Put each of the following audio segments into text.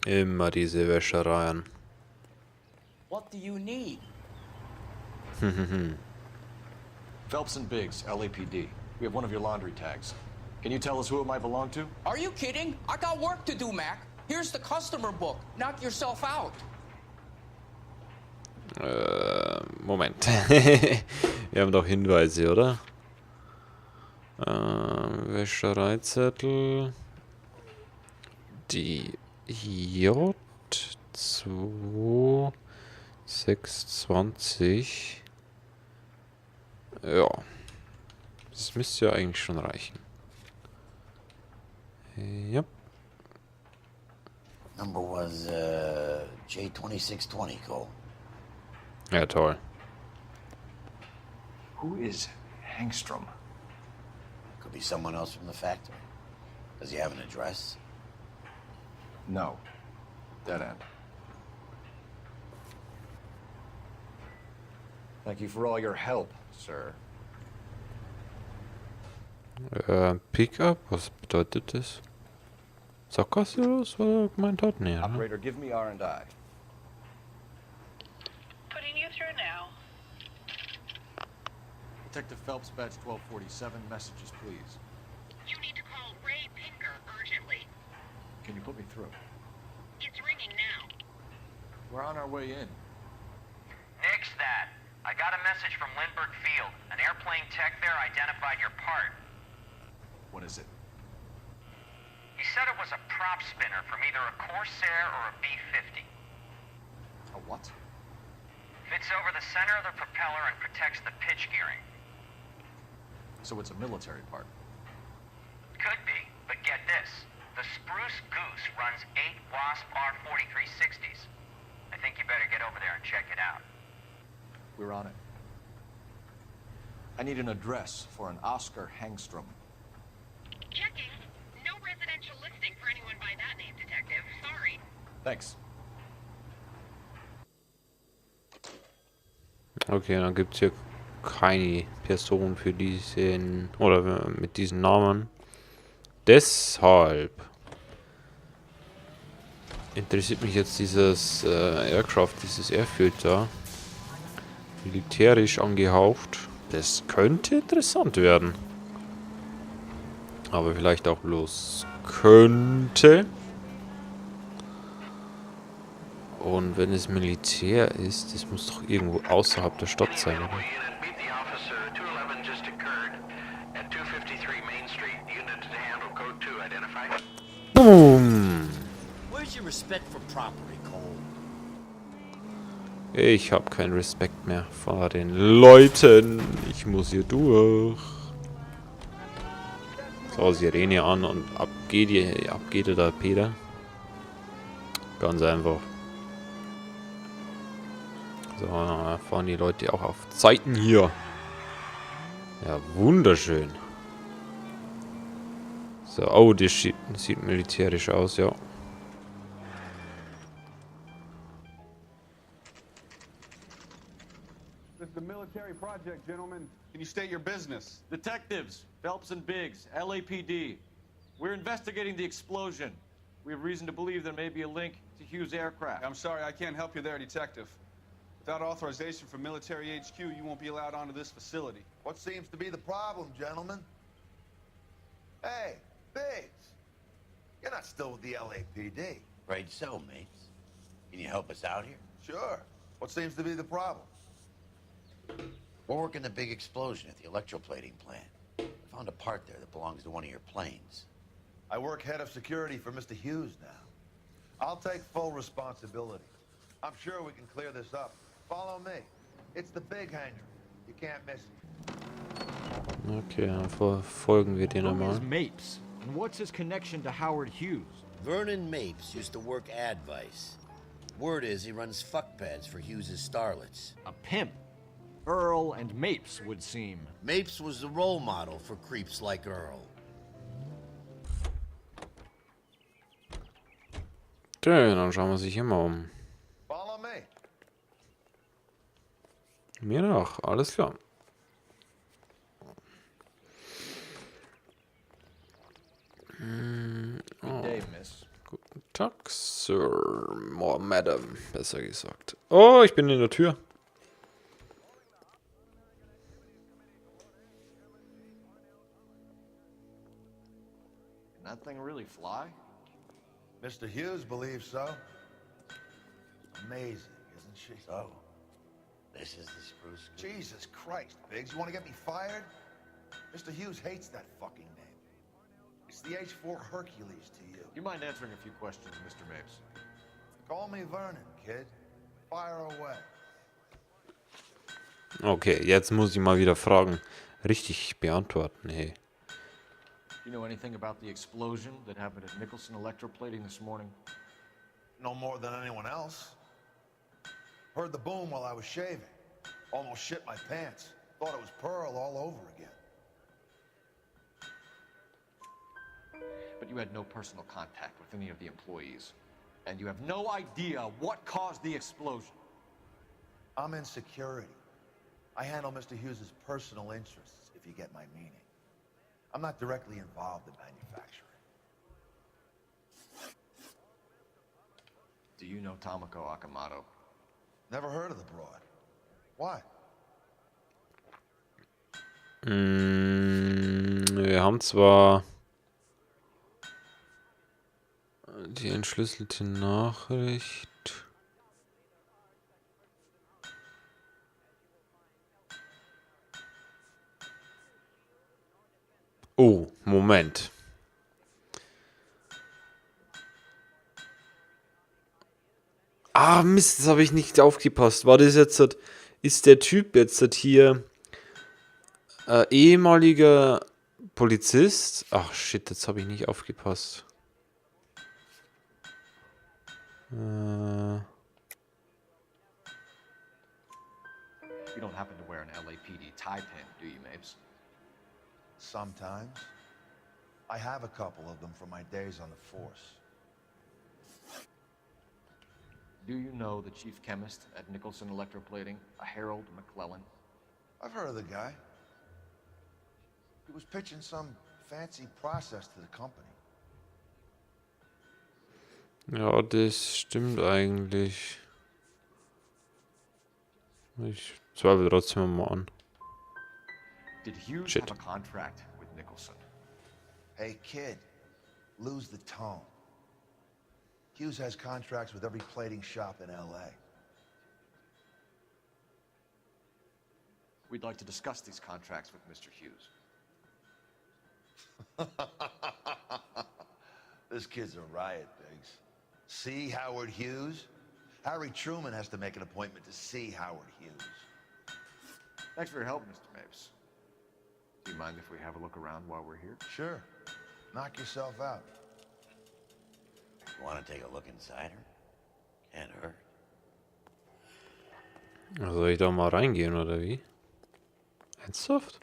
Immer diese Wäschereien. What do you need? Phelps and Biggs, LAPD. We have one of your laundry tags. Can you tell us who it might belong to? Are you kidding? I got work to do, Mac. Here's the customer book. Knock yourself out. Moment. Wir haben doch Hinweise, oder? Wäschereizettel. Die J2620. Ja. Das müsste ja eigentlich schon reichen. Ja. Number was J2620, Cole. Ja, toll. Who is Hangstrom? Could be someone else from the factory. Does he have an address? No. Dead end. Thank you for all your help, sir. Pickup? Was bedeutet das? Sackgasse oder was er gemeint hat? Nee, ne? Operator, give me R&I. Putting you through now. Detective Phelps, badge 1247. Messages, please. You need to call Ray Pinker urgently. Can you put me through? It's ringing now. We're on our way in. Nix that. I got a message from Lindbergh Field. An airplane tech there identified your part. What is it? He said it was a prop spinner from either a Corsair or a B-50. A what? Fits over the center of the propeller and protects the pitch gearing. So it's a military part. Could be, but get this. The Spruce Goose runs 8 Wasp R-4360s. I think you better get over there and check it out. We're on it. I need an address for an Oscar Hangstrom. Checking. No residential listing for anyone by that name, Detective. Sorry. Thanks. Okay, dann gibt es hier keine Person für diesen, oder mit diesen Namen. Deshalb interessiert mich jetzt dieses Aircraft, dieses Airfield da. Militärisch angehaucht. Das könnte interessant werden. Aber vielleicht auch bloß könnte. Und wenn es Militär ist, das muss doch irgendwo außerhalb der Stadt sein, oder? Boom! Where's your respect for property, Cole? Ich habe keinen Respekt mehr vor den Leuten. Ich muss hier durch. So, Sirene an und ab geht der Peter. Ganz einfach. So, dann fahren die Leute auch auf Zeiten hier. Ja, wunderschön. So, oh, das sieht militärisch aus, ja. This is a military project, gentlemen. Can you state your business? Detectives, Phelps and Biggs, LAPD. We're investigating the explosion. We have reason to believe there may be a link to Hughes aircraft. I'm sorry, I can't help you there, Detective. Without authorization from Military HQ, you won't be allowed onto this facility. What seems to be the problem, gentlemen? Hey, Biggs. You're not still with the LAPD. Right so, mates. Can you help us out here? Sure. What seems to be the problem? We're working the big explosion at the electroplating plant. I found a part there that belongs to one of your planes. I work head of security for Mr. Hughes now. I'll take full responsibility. I'm sure we can clear this up. Follow me. It's the big hangar. You can't miss it. Okay, dann verfolgen wir den Who einmal. is Mapes? And what's his connection to Howard Hughes? Vernon Mapes used to work Advice. Word is he runs fuck pads for Hughes' starlets. A pimp. Earl and Mapes would seem. Mapes was the role model for creeps like Earl. Okay, dann schauen wir sich hier mal um. Follow me. Mir nach, alles klar. Good day, miss. Guten Tag, Sir. Oh, Madam, besser gesagt. Oh, ich bin in der Tür. Can that thing really fly? Mr. Hughes believes so. Amazing, isn't she? So, this is the spruce. Jesus Christ, Biggs, you want to get me fired? Mr. Hughes hates that fucking name. It's the H4 Hercules to you. You mind answering a few questions, Mr. Mapes? Call me Vernon, kid. Fire away. Okay, jetzt muss ich mal wieder Fragen richtig beantworten. Hey. You know anything about the explosion that happened at Nicholson Electroplating this morning? No more than anyone else. Heard the boom while I was shaving. Almost shit my pants. Thought it was Pearl all over again. But you had no personal contact with any of the employees. And you have no idea what caused the explosion. I'm in security. I handle Mr. Hughes' personal interests, if you get my meaning. I'm not directly involved in manufacturing. Do you know Tomoko Akamoto? Never heard of the broad. Why? Wir haben zwar die entschlüsselte Nachricht. Oh, Moment. Ah, Mist, das habe ich nicht aufgepasst. War das jetzt, ist der Typ jetzt hier ehemaliger Polizist? Ach shit, jetzt habe ich nicht aufgepasst. You don't happen to wear an LAPD tie pin, do you, Mapes? Sometimes. I have a couple of them from my days on the force. Do you know the chief chemist at Nicholson Electroplating, a Harold McClellan? I've heard of the guy. He was pitching some fancy process to the company. Ja, das stimmt eigentlich. Ich zweifle trotzdem mal an. Did Hughes Shit. have a contract with Nicholson? Hey, kid, lose the tone. Hughes has contracts with every plating shop in L.A. We'd like to discuss these contracts with Mr. Hughes. This kid's a riot, Biggs. See Howard Hughes? Harry Truman has to make an appointment to see Howard Hughes. Thanks for your help, Mr. Mapes. Do you mind if we have a look around while we're here? Sure. Knock yourself out. You want to take a look inside her? Can't hurt. Soll ich da mal reingehen, oder wie? Ernsthaft?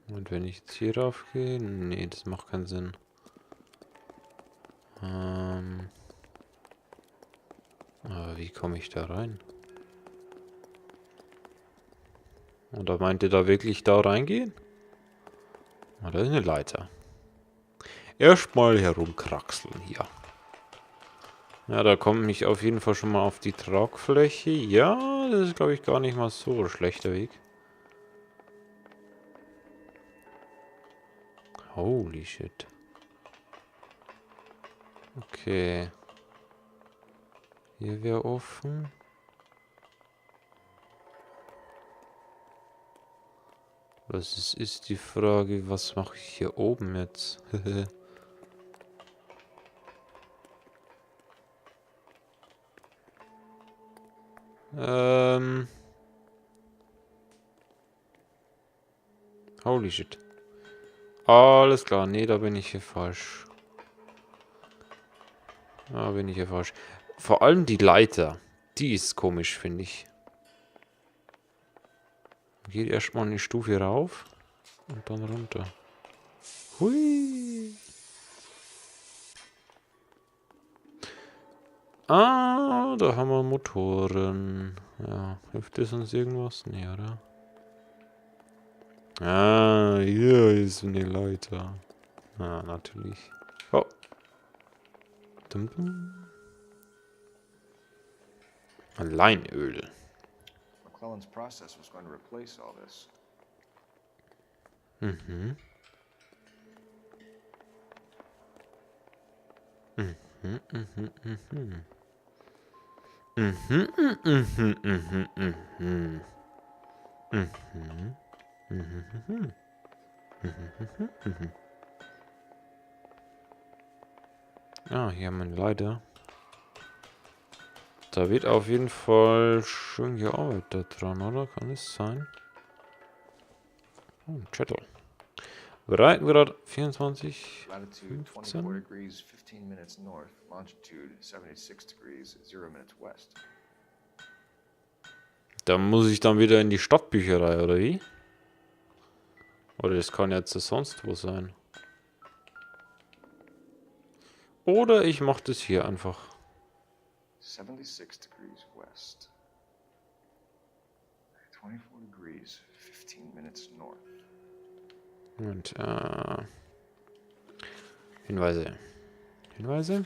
Und wenn ich jetzt hier rauf gehe? Nee, das macht keinen Sinn. Aber wie komme ich da rein? Oder meint ihr da wirklich da reingehen? Ah, da ist eine Leiter. Erstmal herumkraxeln hier. Ja, da komme ich auf jeden Fall schon mal auf die Tragfläche. Ja, das ist, glaube ich, gar nicht mal so ein schlechter Weg. Holy shit. Okay. Hier wäre offen. Was ist die Frage, was mache ich hier oben jetzt? Holy shit. Alles klar, nee, da bin ich hier falsch. Da bin ich hier falsch. Vor allem die Leiter. Die ist komisch, finde ich. Geht erstmal eine Stufe rauf und dann runter. Hui. Ah, da haben wir Motoren. Ja, hilft das uns irgendwas? Nee, oder? Ah, hier ist eine Leiter. Ah, natürlich. Oh. Dum, dum. Leinöl. McClellan's process was going to replace all this. Mhm. Mhm, mhm, mhm. Mhm, mhm, mhm, mhm, mhm. Mhm. Mhm, mhm, mhm. Ah, hier haben wir eine Leiter. Da wird auf jeden Fall schön gearbeitet dran, oder? Kann es sein? Oh, ein Chattel. Breitengrad 24, Latitude 24 15. degrees, 15 minutes north. Longitude 76 degrees, 0 minutes west. Da muss ich dann wieder in die Stadtbücherei, oder wie? Oder das kann jetzt sonst wo sein. Oder ich mache das hier einfach. 76 degrees west. 24 degrees, 15 minutes north. Und, Hinweise. Hinweise.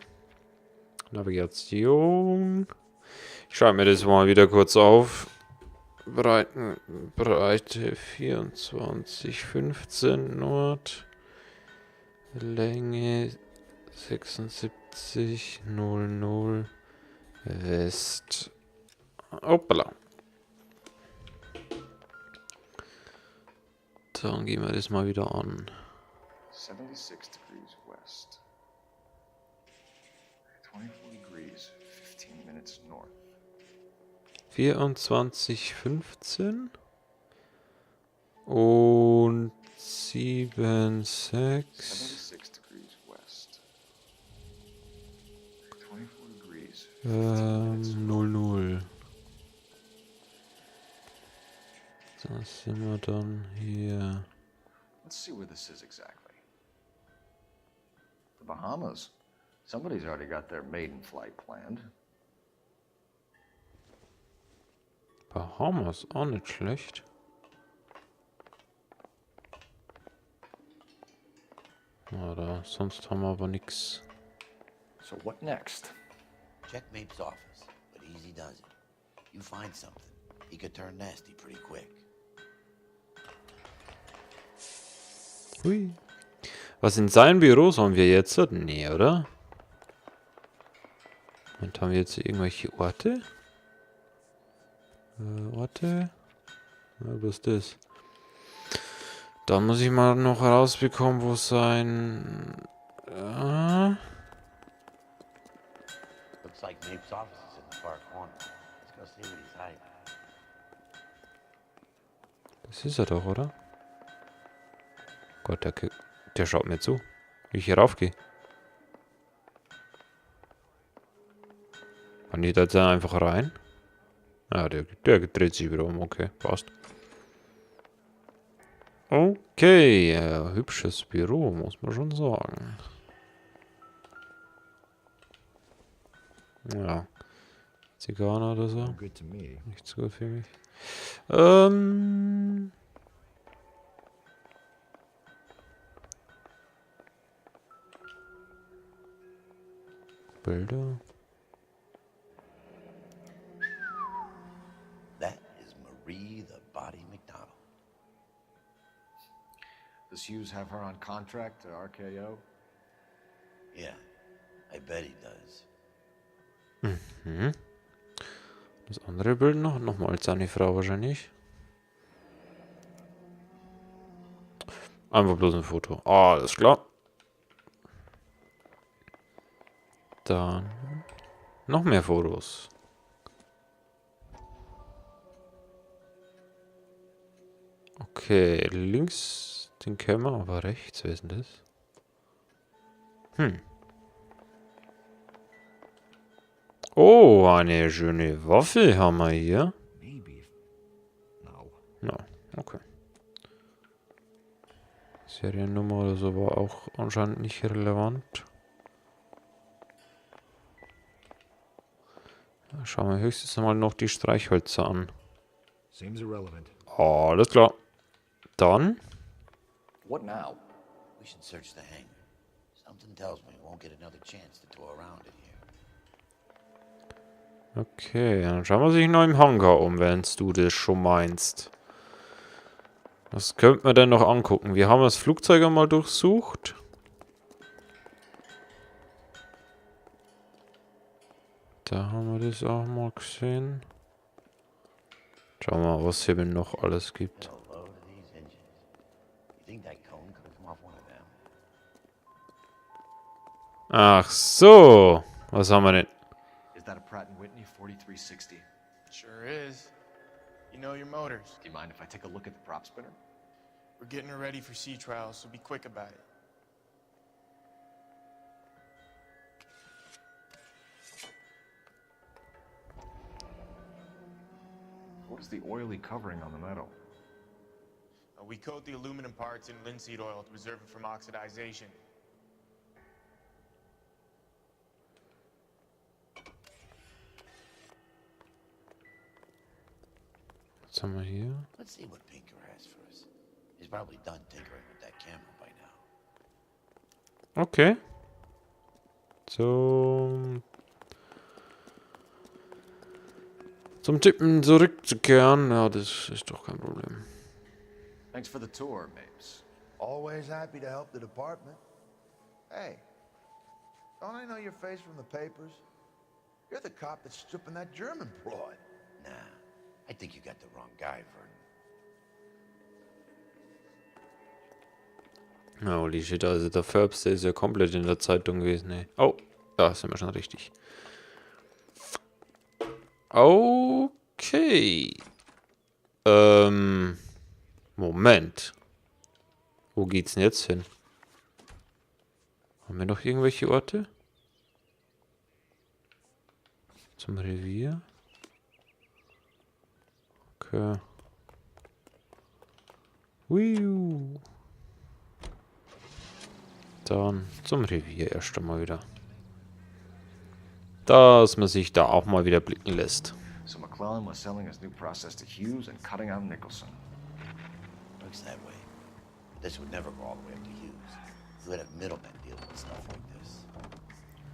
Navigation. Ich schreibe mir das mal wieder kurz auf. Breite 24, 15 Nord. Länge 76, 00 West. Hoppala. Dann gehen wir das mal wieder an. 76 degrees west. 24 degrees, 15 minutes north. 24, 15 und 7, 6. 76 degrees west. 24 degrees, 15 minutes 00. Da sind wir dann hier. Let's see where this is exactly. The Bahamas. Somebody's already got their maiden flight planned. Bahamas, auch nicht schlecht. Oder sonst haben wir aber nichts. So what next? Check Mapes' office, but easy does it. You find something, he could turn nasty pretty quick. Hui. Was in seinem Büro sollen wir jetzt? Nee, oder? Und haben wir jetzt irgendwelche Orte? Orte? Ja, was ist das? Da muss ich mal noch herausbekommen, wo sein... Looks like Mapes' office is in the far corner. Let's go see what he's hiding. Das ist er doch, oder? Gott, der schaut mir zu, wie ich hier raufgehe. Kann ich da jetzt einfach rein? Ja, der dreht sich wieder um. Okay, passt. Okay, hübsches Büro, muss man schon sagen. Ja. Zigarre oder so. Good to me. Nicht so gut für mich. Bilder. That is Marie the Body McDonald. Does Hughes have her on contract to RKO? Yeah, I bet he does. Mhm. Das andere Bild noch. Nochmal seine Frau wahrscheinlich. Einfach bloß ein Foto. Alles klar. Dann noch mehr Fotos. Okay, links den kennen wir, aber rechts, wer ist denn das? Oh, eine schöne Waffe haben wir hier. Maybe. No. No, okay. Seriennummer oder so war auch anscheinend nicht relevant. Schauen wir höchstens mal noch die Streichhölzer an. Seems irrelevant. Alles klar. Dann. What now? We should search the hangar. Something tells me we won't get another chance to tour around in here. Okay, dann schauen wir sich noch im Hangar um, wenn du das schon meinst. Was könnte man denn noch angucken? Wir haben das Flugzeug einmal durchsucht. Da haben wir das auch mal gesehen. Schauen wir mal, was hier noch alles gibt. Hello to these engines. You think that cone could have come off one of them? Ach so. Was haben wir denn? Is that a Pratt & Whitney 4360? Sure is. You know your motors. Do you mind if I take a look at the prop spinner? We're getting her ready for sea trials, so be quick about it. What is the oily covering on the metal? We coat the aluminum parts in linseed oil to preserve it from oxidization. Was haben wir hier? Let's see what Pinker has for us. He's probably done tinkering with that camera by now. Okay. Zum Tippen zurückzukehren. Ja, das ist doch kein Problem. Thanks for the tour, Mapes. Always happy to help the department. Hey, don't I know your face from the papers? You're the cop that's stripping that German broad. Nah, I think you got the wrong guy, Vernon. Holy shit, also der Phelps, der ist ja komplett in der Zeitung gewesen, ey. Oh, da sind wir schon richtig. Okay. Moment. Wo geht's denn jetzt hin? Haben wir noch irgendwelche Orte? Zum Revier? Okay. Wiu. Dann zum Revier erst einmal wieder. Dass man sich da auch mal wieder blicken lässt. So McClellan was selling his new process to Hughes and cutting out Nicholson. Looks that way. This would never go all the way up to Hughes. You would have middlemen dealing with stuff like this.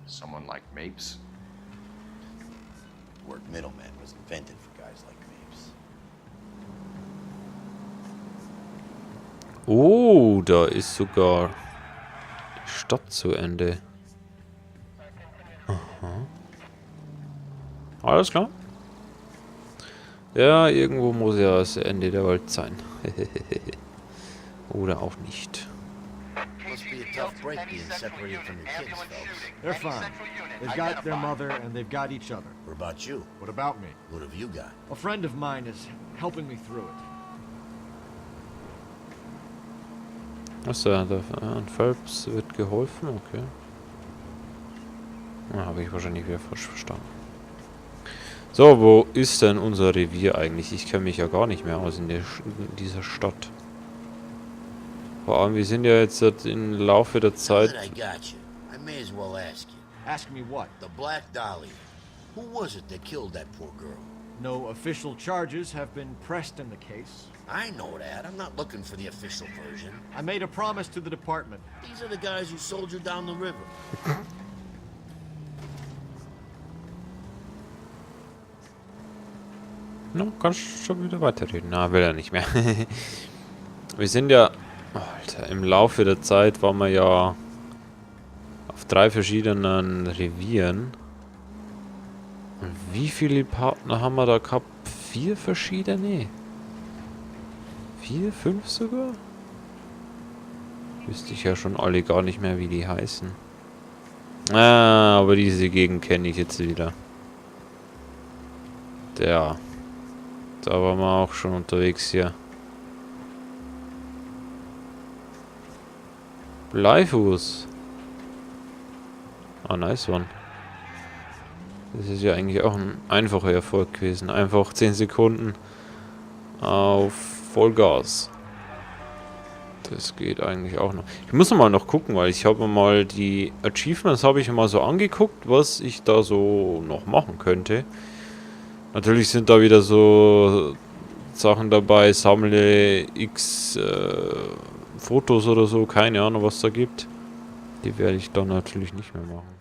Someone like Mapes? The word middleman was invented for guys like Mapes. Oh, da ist sogar die Stadt zu Ende. Aha. Alles klar. Ja, irgendwo muss ja das Ende der Welt sein. Oder auch nicht. Must be a tough break being separated from your kids, Phelps. They're fine. They've got their mother and they've got each other. What about you? What about me? What have you got? A friend of mine is helping me through it. Achso, an Phelps wird geholfen, okay. Habe ich wahrscheinlich wieder falsch verstanden. So, wo ist denn unser Revier eigentlich? Ich kenne mich ja gar nicht mehr aus in dieser Stadt. Vor allem, wir sind ja jetzt im Laufe der Zeit... Now that I got you, I may as well ask you. Ask me what? The Black Dahlia. Who was it that killed that poor girl? No official charges have been pressed in the case. I know that. I'm not looking for the official version. I made a promise to the department. These are the guys who sold you down the river. No, kannst schon wieder weiterreden. Na, will er nicht mehr. Wir sind ja... Alter, im Laufe der Zeit waren wir ja auf 3 verschiedenen Revieren. Und wie viele Partner haben wir da gehabt? 4 verschiedene? 4, 5 sogar? Wüsste ich ja schon alle gar nicht mehr, wie die heißen. Ah, aber diese Gegend kenne ich jetzt wieder. Da waren wir auch schon unterwegs hier. Bleifuß. Ah, nice one. Das ist ja eigentlich auch ein einfacher Erfolg gewesen. Einfach 10 Sekunden auf Vollgas. Das geht eigentlich auch noch. Ich muss mal noch gucken, weil ich habe mal die Achievements habe ich mal so angeguckt, was ich da so noch machen könnte. Natürlich sind da wieder so Sachen dabei, sammle X Fotos oder so, keine Ahnung, was da gibt. Die werde ich doch natürlich nicht mehr machen.